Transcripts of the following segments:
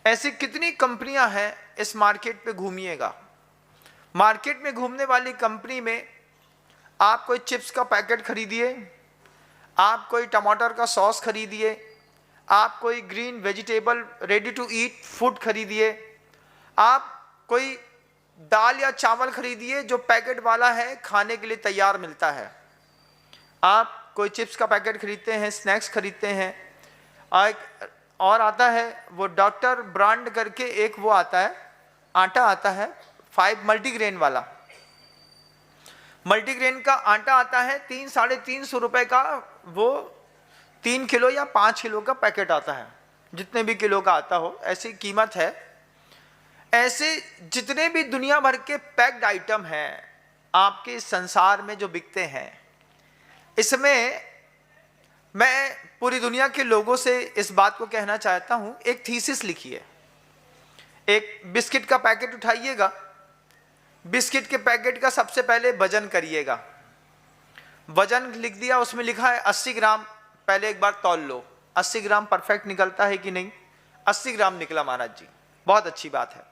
ऐसी कितनी कंपनियां हैं, इस मार्केट पे घूमिएगा। मार्केट में घूमने वाली कंपनी में आप कोई चिप्स का पैकेट खरीदिए, आप कोई टमाटर का सॉस खरीदिए, आप कोई green vegetable ready to eat food खरीदिए, आप कोई दाल या चावल खरीदिए जो पैकेट वाला है, खाने के लिए तैयार मिलता है। आप कोई चिप्स का पैकेट खरीदते हैं, स्नैक्स खरीदते हैं, और आता है वो डॉक्टर ब्रांड करके एक वो आता है, आटा आता है 5 मल्टीग्रेन वाला। मल्टीग्रेन का आटा आता है 300-350 रुपए का, वो 3 किलो या 5 किलो का पैकेट आता है, जितने भी किलो का आता हो ऐसी कीमत है। ऐसे जितने भी दुनिया भर के पैक्ड आइटम हैं आपके संसार में जो बिकते हैं, इसमें मैं पूरी दुनिया के लोगों से इस बात को कहना चाहता हूं, एक थीसिस लिखिए। एक बिस्किट का पैकेट उठाइएगा, बिस्किट के पैकेट का सबसे पहले वजन करिएगा। वजन लिख दिया, उसमें लिखा है 80 ग्राम, पहले एक बार तौल लो 80 ग्राम परफेक्ट निकलता है कि नहीं। 80 ग्राम निकला महाराज जी, बहुत अच्छी बात है।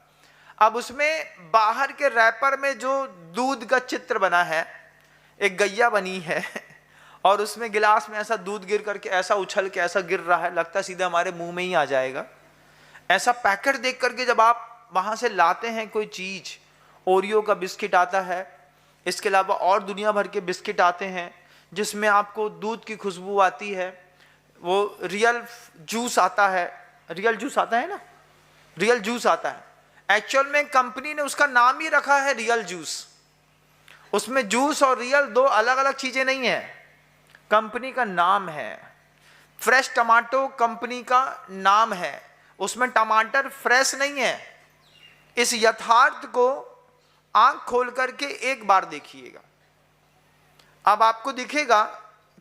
अब उसमें बाहर के रैपर में जो दूध का चित्र बना है, एक गैया बनी है और उसमें गिलास में ऐसा दूध गिर करके ऐसा उछल के ऐसा गिर रहा है, लगता सीधे हमारे मुंह में ही आ जाएगा। ऐसा पैकेट देख करके जब आप वहां से लाते हैं कोई चीज, ओरियो का बिस्किट आता है, इसके अलावा और दुनिया भर के बिस्किट आते हैं जिसमें आपको दूध की खुशबू आती है, वो रियल जूस आता है, रियल जूस आता है ना, रियल जूस आता है। एक्चुअल में कंपनी ने उसका नाम ही रखा है रियल जूस। उसमें जूस और रियल दो अलग अलग चीजें नहीं है, कंपनी का नाम है। फ्रेश टमाटो कंपनी का नाम है, उसमें टमाटर फ्रेश नहीं है। इस यथार्थ को आंख खोल करके एक बार देखिएगा, अब आपको दिखेगा।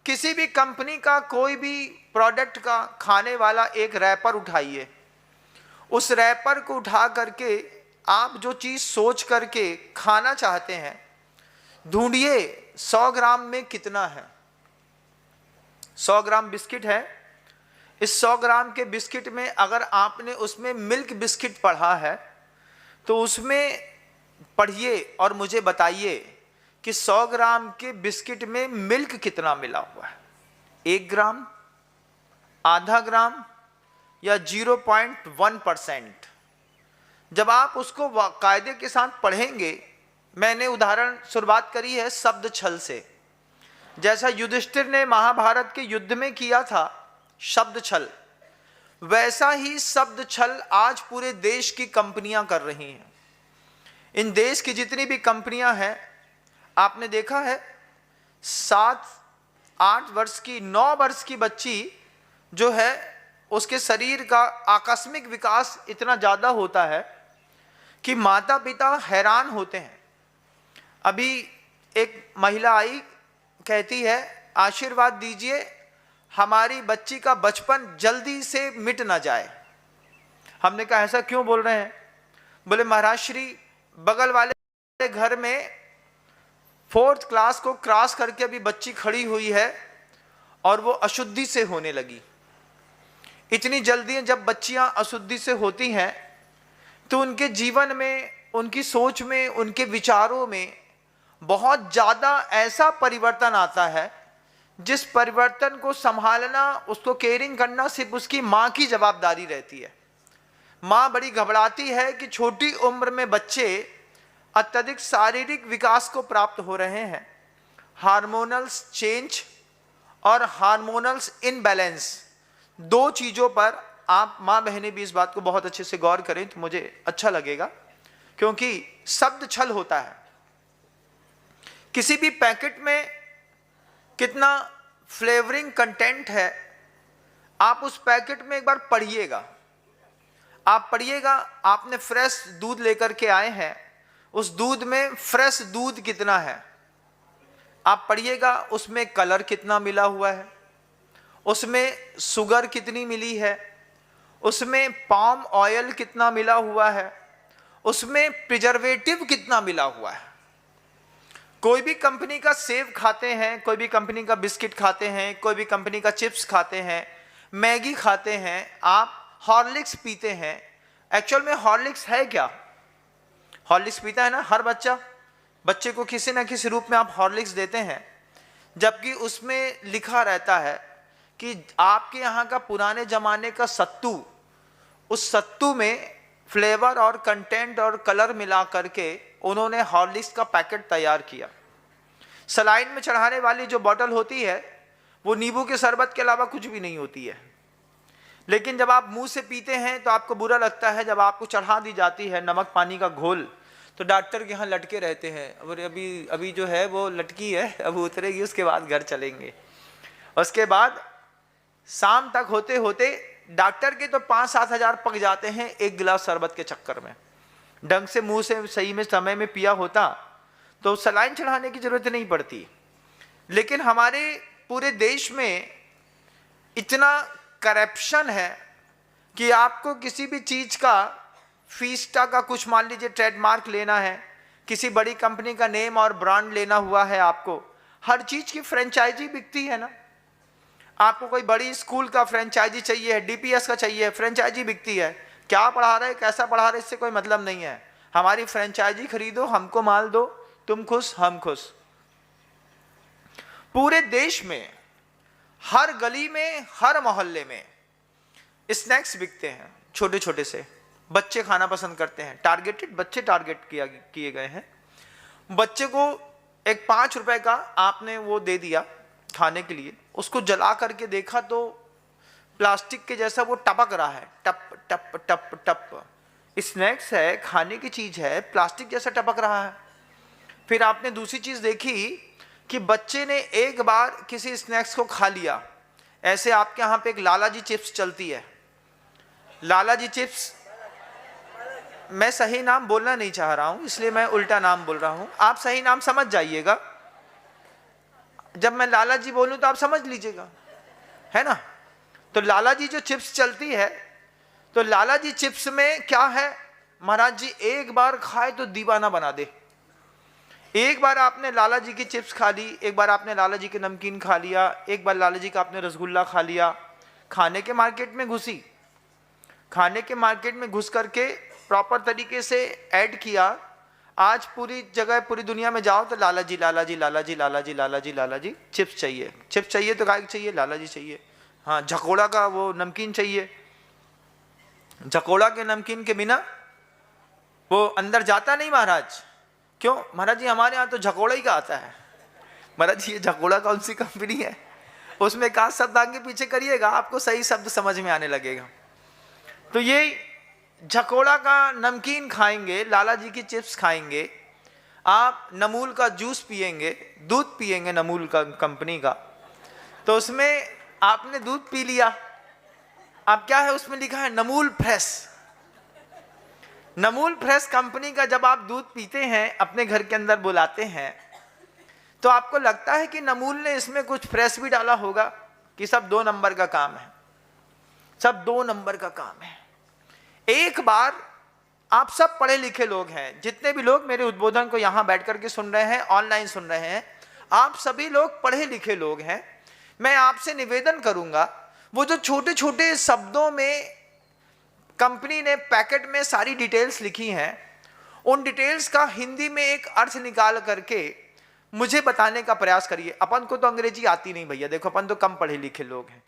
किसी भी कंपनी का कोई भी प्रोडक्ट का खाने वाला एक रैपर उठाइए, उस रैपर को उठा करके आप जो चीज सोच करके खाना चाहते हैं, ढूंढिए 100 ग्राम में कितना है। 100 ग्राम बिस्किट है, इस 100 ग्राम के बिस्किट में अगर आपने उसमें मिल्क बिस्किट पढ़ा है तो उसमें पढ़िए और मुझे बताइए कि 100 ग्राम के बिस्किट में मिल्क कितना मिला हुआ है। 1 ग्राम, आधा ग्राम या 0.1%। जब आप उसको कायदे के साथ पढ़ेंगे, मैंने उदाहरण शुरुआत करी है शब्द छल से। जैसा युधिष्ठिर ने महाभारत के युद्ध में किया था शब्द छल, वैसा ही शब्द छल आज पूरे देश की कंपनियां कर रही हैं। इन देश की जितनी भी कंपनियां हैं, आपने देखा है 7-8 वर्ष की, 9 वर्ष की बच्ची जो है, उसके शरीर का आकस्मिक विकास इतना ज्यादा होता है कि माता पिता हैरान होते हैं। अभी एक महिला आई, कहती है आशीर्वाद दीजिए हमारी बच्ची का बचपन जल्दी से मिट ना जाए। हमने कहा ऐसा क्यों बोल रहे हैं? बोले महाराज श्री, बगल वाले घर में 4th क्लास को क्रॉस करके अभी बच्ची खड़ी हुई है और वो अशुद्धि से होने लगी। इतनी जल्दी जब बच्चियां अशुद्धि से होती हैं तो उनके जीवन में, उनकी सोच में, उनके विचारों में बहुत ज्यादा ऐसा परिवर्तन आता है जिस परिवर्तन को संभालना, उसको केयरिंग करना सिर्फ उसकी मां की जवाबदारी रहती है। मां बड़ी घबराती है कि छोटी उम्र में बच्चे अत्यधिक शारीरिक विकास को प्राप्त हो रहे हैं, हार्मोनल्स चेंज और हार्मोनल्स इनबैलेंस, 2 चीजों पर आप मां बहनें भी इस बात को बहुत अच्छे से गौर करें तो मुझे अच्छा लगेगा, क्योंकि शब्द छल होता है। किसी भी पैकेट में कितना फ्लेवरिंग कंटेंट है, आप उस पैकेट में एक बार पढ़िएगा। आप पढ़िएगा, आपने फ्रेश दूध लेकर के आए हैं, उस दूध में फ्रेश दूध कितना है, आप पढ़िएगा उसमें कलर कितना मिला हुआ है, उसमें शुगर कितनी मिली है, उसमें पाम ऑयल कितना मिला हुआ है, उसमें प्रिजर्वेटिव कितना मिला हुआ है। कोई भी कंपनी का सेव खाते हैं, कोई भी कंपनी का बिस्किट खाते हैं, कोई भी कंपनी का चिप्स खाते हैं, मैगी खाते हैं, आप हॉर्लिक्स पीते हैं, एक्चुअल में हॉर्लिक्स है क्या? हॉर्लिक्स पीता है ना हर बच्चे को किसी ना किसी रूप में आप हॉर्लिक्स देते हैं, जबकि उसमें लिखा रहता है कि आपके यहाँ का पुराने जमाने का सत्तू, उस सत्तू में फ्लेवर और कंटेंट और कलर मिला करके उन्होंने हॉर्लिक्स का पैकेट तैयार किया। सलाइन में चढ़ाने वाली जो बॉटल होती है वो नींबू के शरबत के अलावा कुछ भी नहीं होती है, लेकिन जब आप मुंह से पीते हैं तो आपको बुरा लगता है। जब आपको चढ़ा दी जाती है नमक पानी का घोल, तो डॉक्टर के यहाँ लटके रहते हैं, और अभी जो है वो लटकी है, अब उतरेगी, उसके बाद घर चलेंगे। उसके बाद शाम तक होते होते डॉक्टर के तो 5-7 हज़ार पक जाते हैं एक गिलास शरबत के चक्कर में। ढंग से मुंह से सही में समय में पिया होता तो सलाइन चढ़ाने की जरूरत नहीं पड़ती। लेकिन हमारे पूरे देश में इतना करप्शन है कि आपको किसी भी चीज का, फीस्टा का कुछ मान लीजिए ट्रेडमार्क लेना है, किसी बड़ी कंपनी का नेम और ब्रांड लेना हुआ है, आपको हर चीज की फ्रेंचाइजी बिकती है ना। आपको कोई बड़ी स्कूल का फ्रेंचाइजी चाहिए है, डीपीएस का चाहिए, फ्रेंचाइजी बिकती है। क्या पढ़ा रहे, कैसा पढ़ा रहे, इससे कोई मतलब नहीं है। हमारी फ्रेंचाइजी खरीदो, हमको माल दो, तुम खुश हम खुश। पूरे देश में हर गली में, हर मोहल्ले में स्नैक्स बिकते हैं, छोटे छोटे से। बच्चे खाना पसंद करते हैं, टारगेटेड बच्चे टारगेट किए गए हैं। बच्चे को एक 5 रुपए का आपने वो दे दिया खाने के लिए, उसको जला करके देखा तो प्लास्टिक के जैसा वो टपक रहा है, टप टप टप टप। स्नैक्स है, खाने की चीज है, प्लास्टिक जैसा टपक रहा है। फिर आपने दूसरी चीज देखी कि बच्चे ने एक बार किसी स्नैक्स को खा लिया। ऐसे आपके यहाँ पे एक लालाजी चिप्स चलती है, लालाजी चिप्स, मैं सही नाम बोलना नहीं चाह रहा हूं इसलिए मैं उल्टा नाम बोल रहा हूं, आप सही नाम समझ जाइएगा। जब मैं लालाजी बोलूं तो आप समझ लीजिएगा, है ना। तो लालाजी जो चिप्स चलती है, तो लालाजी चिप्स में क्या है महाराज जी, एक बार खाए तो दीवाना बना दे। एक बार आपने लालाजी की चिप्स खा ली, एक बार आपने लालाजी के नमकीन खा लिया, एक बार लालाजी का आपने रसगुल्ला खा लिया। खाने के मार्केट में घुसी, खाने के मार्केट में घुस करके प्रॉपर तरीके से ऐड किया। आज पूरी जगह, पूरी दुनिया में जाओ तो लालाजी लालाजी लालाजी लालाजी लालाजी लालाजी चिप्स चाहिए। चिप्स चाहिए तो काय चाहिए, लालाजी चाहिए। हाँ, झकोड़ा का वो नमकीन चाहिए, झकोड़ा के नमकीन के बिना वो अंदर जाता नहीं महाराज। क्यों महाराज जी, हमारे यहाँ तो झकोड़ा ही का आता है। महाराज जी, ये झकोड़ा कौन सी कंपनी है? उसमें का शब्द आगे पीछे करिएगा, आपको सही शब्द समझ में आने लगेगा। तो ये झकोड़ा का नमकीन खाएंगे, लालाजी की चिप्स खाएंगे, आप नमूल का जूस पिएंगे, दूध पिएंगे नमूल का कंपनी का, तो उसमें आपने दूध पी लिया। अब क्या है उसमें लिखा है नमूल फ्रेश। नमूल फ्रेश कंपनी का जब आप दूध पीते हैं, अपने घर के अंदर बुलाते हैं, तो आपको लगता है कि नमूल ने इसमें कुछ फ्रेश भी डाला होगा, कि सब 2 नंबर का काम है, सब 2 नंबर का काम है। एक बार आप सब पढ़े लिखे लोग हैं, जितने भी लोग मेरे उद्बोधन को यहां बैठ करके सुन रहे हैं, ऑनलाइन सुन रहे हैं, आप सभी लोग पढ़े लिखे लोग हैं। मैं आपसे निवेदन करूंगा, वो जो छोटे छोटे शब्दों में कंपनी ने पैकेट में सारी डिटेल्स लिखी हैं, उन डिटेल्स का हिंदी में एक अर्थ निकाल करके मुझे बताने का प्रयास करिए। अपन को तो अंग्रेजी आती नहीं भैया, देखो अपन तो कम पढ़े लिखे लोग हैं।